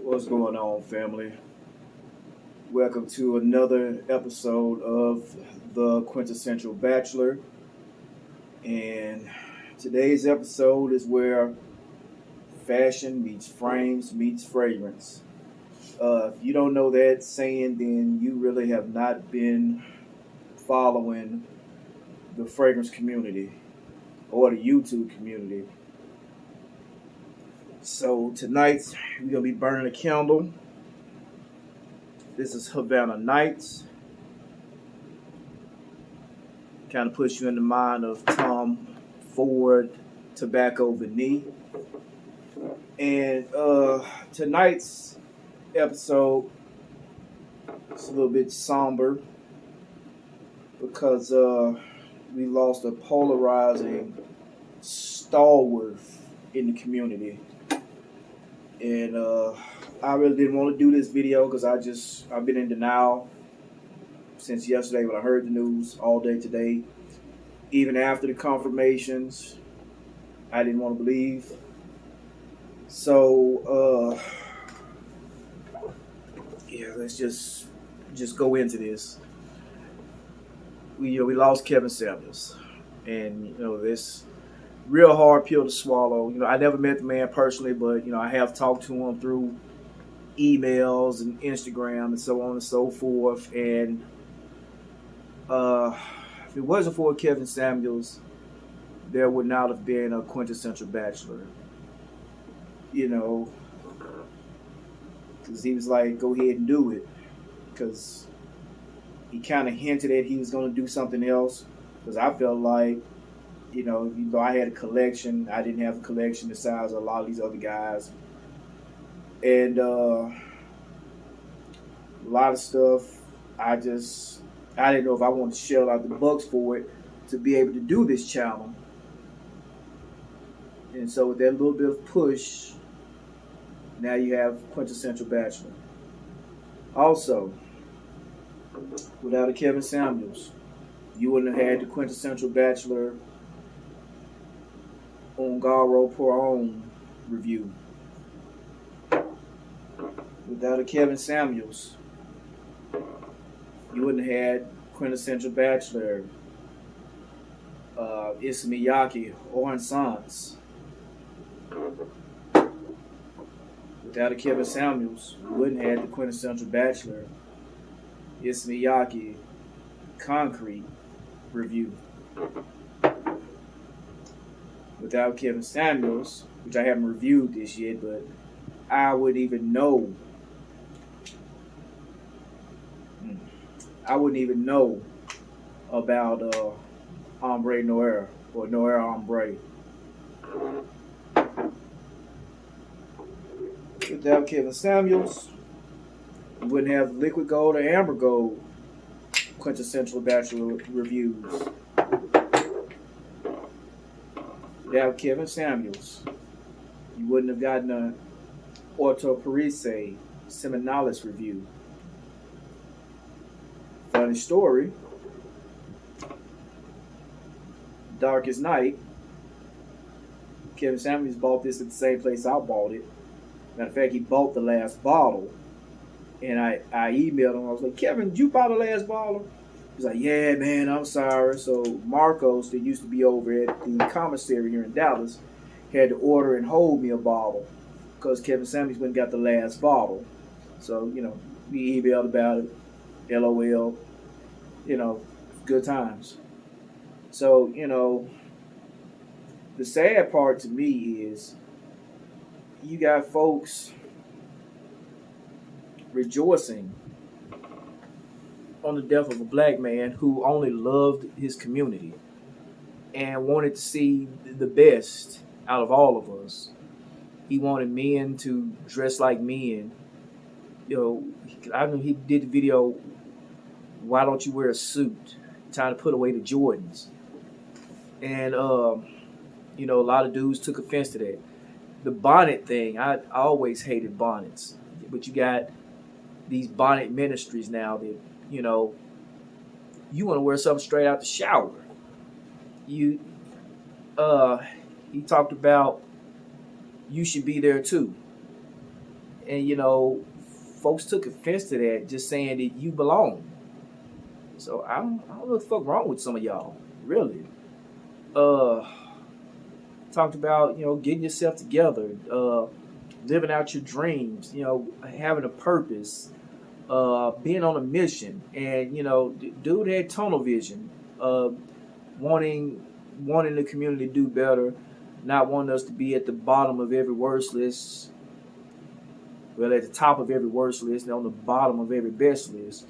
What's going on, family? Welcome to another episode of The Quintessential Bachelor. And today's episode is where fashion meets frames meets fragrance. If you don't know that saying, then you really have not been following the fragrance community or the YouTube community. So tonight we're going to be burning a candle. This is Havana Nights. Kind of puts you in the mind of Tom Ford, Tobacco Vanille. And tonight's episode is a little bit somber because we lost a polarizing stalwart in the community. And I really didn't want to do this video because I've been in denial since yesterday when I heard the news all day today. Even after the confirmations, I didn't want to believe. So, let's just go into this. We lost Kevin Samuels, and this real hard pill to swallow. I never met the man personally, but I have talked to him through emails and Instagram and so on and so forth. And if it wasn't for Kevin Samuels, there would not have been a Quintessential Bachelor. Because he was like, go ahead and do it. Because he kind of hinted that he was going to do something else. Because I felt like, even though I had a collection, I didn't have a collection the size of a lot of these other guys. And a lot of stuff, I didn't know if I wanted to shell out the bucks for it to be able to do this channel. And so with that little bit of push, now you have Quintessential Bachelor. Also, without a Kevin Samuels, you wouldn't have had the Quintessential Bachelor Ongaro Poron review. Without a Kevin Samuels, you wouldn't have had Quintessential Bachelor Issa Miyake or Sans. Without a Kevin Samuels, you wouldn't have had the Quintessential Bachelor Issa Miyake Concrete review. Without Kevin Samuels, which I haven't reviewed this yet, but I wouldn't even know about Ombre Noir or Noir Ombre. Without Kevin Samuels, you wouldn't have Liquid Gold or Amber Gold Quintessential Bachelor reviews. Without Kevin Samuels, you wouldn't have gotten a Orto Parise Seminalis review. Funny story, Darkest Night, Kevin Samuels bought this at the same place I bought it. Matter of fact, he bought the last bottle. And I emailed him. I was like, Kevin, did you buy the last bottle? He's like, yeah, man, I'm sorry. So Marcos, that used to be over at the commissary here in Dallas, had to order and hold me a bottle because Kevin Samuels went and got the last bottle. So, we emailed about it. LOL. Good times. So, the sad part to me is you got folks rejoicing on the death of a black man who only loved his community and wanted to see the best out of all of us. He wanted men to dress like men. I know he did the video, Why Don't You Wear a Suit? Trying to put away the Jordans. And, a lot of dudes took offense to that. The bonnet thing, I always hated bonnets. But you got these bonnet ministries now that, you want to wear something straight out the shower. He talked about you should be there too. And folks took offense to that, just saying that you belong. So I don't know what the fuck wrong with some of y'all, really. Uh, Talked about getting yourself together, living out your dreams, having a purpose, being on a mission, and dude had tunnel vision, uh, wanting wanting the community to do better, not wanting us to be at the bottom of every worst list, well, at the top of every worst list and on the bottom of every best list.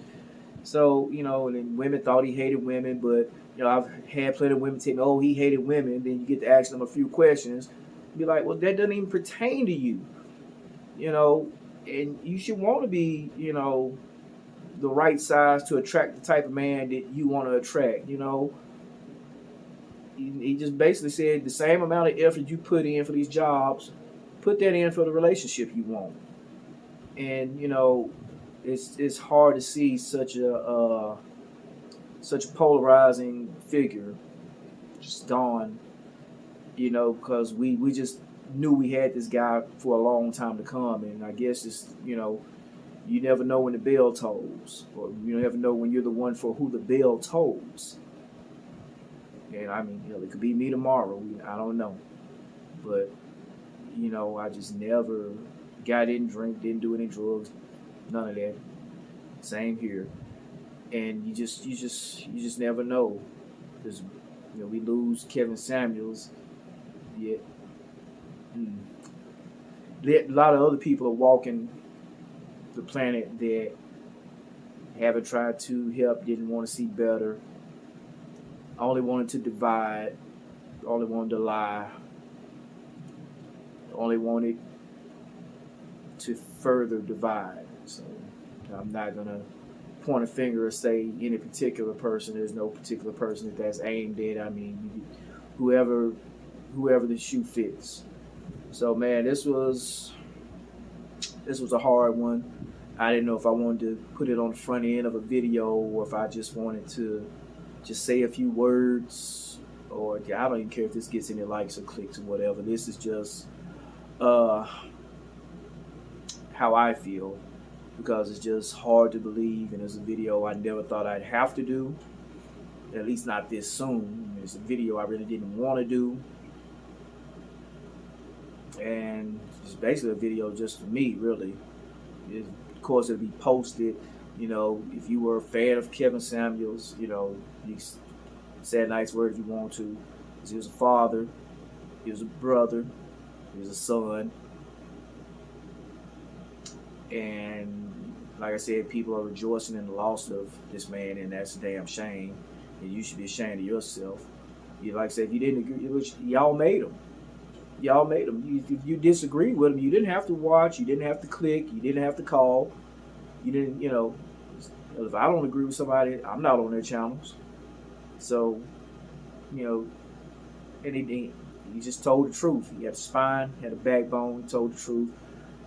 So, and then women thought he hated women, but, I've had plenty of women tell me, oh, he hated women. Then you get to ask them a few questions. Be like, well, that doesn't even pertain to you, you know, and you should want to be, the right size to attract the type of man that you want to attract, He just basically said the same amount of effort you put in for these jobs, put that in for the relationship you want. And, it's hard to see such a polarizing figure just gone, because we just knew we had this guy for a long time to come, and I guess you never know when the bell tolls, or you never know when you're the one for who the bell tolls. And I mean, it could be me tomorrow. I don't know, but I just never didn't drink, didn't do any drugs, none of that. Same here. And you just never know, because we lose Kevin Samuels, yet a lot of other people are walking the planet that haven't tried to help, didn't want to see better, only wanted to divide, only wanted to lie, only wanted to further divide. So I'm not gonna point a finger or say any particular person. There's no particular person that's aimed at. I mean, whoever the shoe fits. So man, this was a hard one. I didn't know if I wanted to put it on the front end of a video, or if I just wanted to just say a few words, or I don't even care if this gets any likes or clicks or whatever. This is just how I feel, because it's just hard to believe, and it's a video I never thought I'd have to do, at least not this soon. It's a video I really didn't want to do, and it's basically a video just for me, really. Of course, it'll be posted. If you were a fan of Kevin Samuels, you say a nice word if you want to. He was a father, he was a brother, he was a son, and like I said, people are rejoicing in the loss of this man, and that's a damn shame. And you should be ashamed of yourself. Like I said, if you didn't agree, y'all made him. Y'all made him. If you disagree with him, you didn't have to watch, you didn't have to click, you didn't have to call. You didn't, if I don't agree with somebody, I'm not on their channels. So, and he just told the truth. He had a spine, had a backbone, he told the truth.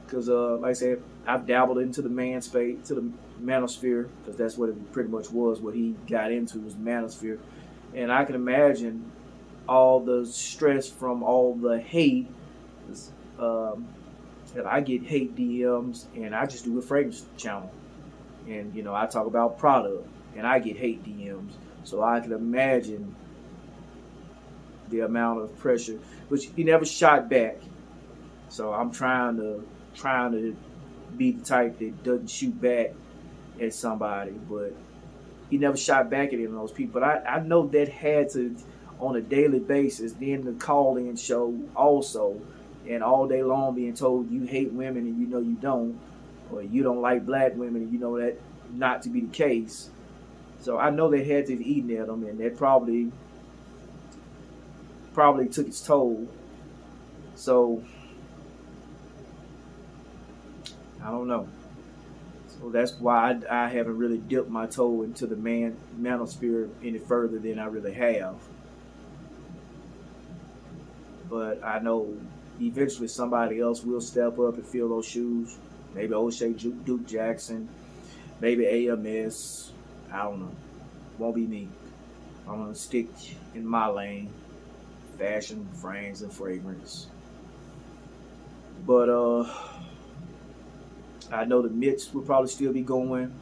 Because, like I said, I've dabbled into the to the manosphere, because that's what it pretty much was. What he got into was manosphere. And I can imagine all the stress from all the hate. That I get hate DMs, and I just do a fragrance channel. And, I talk about product, and I get hate DMs. So I can imagine the amount of pressure, which he never shot back. So I'm trying to be the type that doesn't shoot back at somebody, but he never shot back at any of those people. But I know that had to, on a daily basis, then the call-in show also, and all day long being told you hate women and you don't, or you don't like black women and that not to be the case. So I know they had to have eaten at them, and that probably took its toll. So I don't know. So that's why I haven't really dipped my toe into the manosphere any further than I really have. But I know eventually somebody else will step up and fill those shoes. Maybe O'Shea Duke Jackson, maybe AMS. I don't know. Won't be me. I'm gonna stick in my lane, fashion, frames, and fragrance. But I know the Mitts will probably still be going.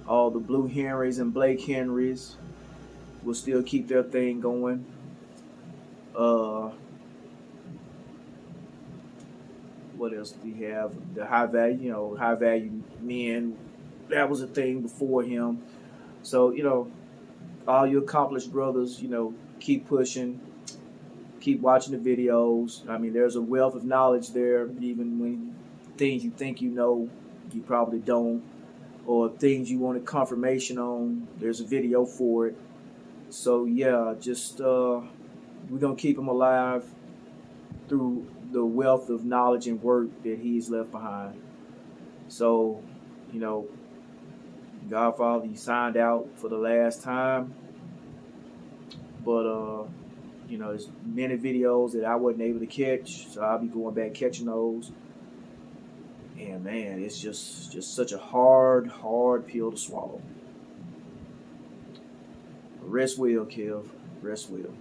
All the Blue Henrys and Blake Henrys will still keep their thing going. Uh, what else do we have? The high value, high value men. That was a thing before him. So, all you accomplished brothers, keep pushing, keep watching the videos. I mean, there's a wealth of knowledge there, even when things you think you know, you probably don't, or things you wanted confirmation on, there's a video for it. So, yeah, just we're going to keep him alive through the wealth of knowledge and work that he's left behind. So, you know, Godfather, he signed out for the last time, but there's many videos that I wasn't able to catch, so I'll be going back catching those. And man, it's just such a hard pill to swallow. Rest well, Kev. Rest well.